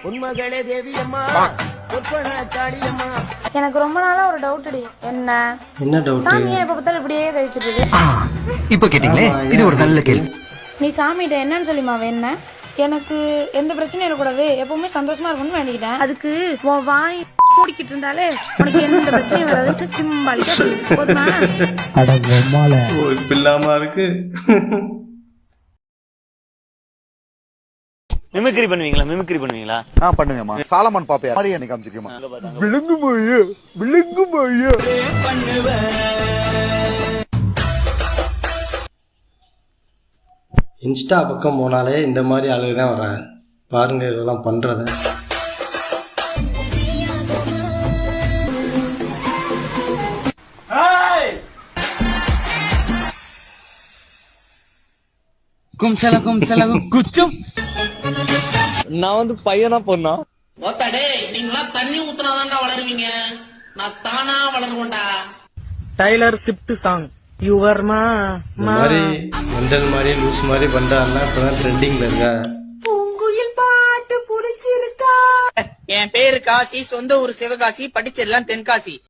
உன்மகளே தேவி அம்மா காளியம்மா. எனக்கு ரொம்ப நாளா ஒரு டவுட் அடி. என்ன டவுட்? சாமியை எப்ப பார்த்தாலும் இப்படியே கழிச்சிட்டு இருக்கு. இப்ப கேட்டீங்களே, இது ஒரு நல்ல கேள்வி. நீ சாமிகிட்ட என்னன்னு சொல்லிமா வேண? எனக்கு எந்த பிரச்சனையும் இருக்கக்கூடாது, எப்பவுமே சந்தோஷமா இருக்கணும்னு வேண்டிக்கிட்டேன். அதுக்கு உன் வாய் மூடிக்கிட்டு இருந்தாலே உனக்கு எந்த பிரச்சனையும் வராதுன்னு சிம்பாலிக்கா போதுமா? இல்லாம இருக்கு. மிமிக்ரி பண்ணுவீங்களா? பண்ணுவேமா. சாலமன் பாப்பையா மாதிரி எனக்கு காமிச்சிருக்கேமா. விழுங்குமாயா. இன்ஸ்டா பக்கம் போனாலே இந்த மாதிரி ஆளுங்க தான் வர்றாங்க. பாருங்க இதெல்லாம் பண்றத. குச்சம். நான் வந்து பையனா பொண்ணா? நீங்களா தண்ணி ஊத்துனாதான்டா வளருவீங்க. நான் தானா வளருவேன்டா. டைலர் ஷிஃப்ட் சாங் யுவர்மா இந்த மாதிரி மெண்டல் மாதிரி லூஸ் மாதிரி பண்றாருன்னா இப்பதான் ட்ரெண்டிங்ல இருக்கா. பூங்குயில் பாட்டு புடிச்சிருக்கா. என் பேரு காசி, சொந்த ஊர் சிவகாசி, படிச்செல்லாம் தென்காசி.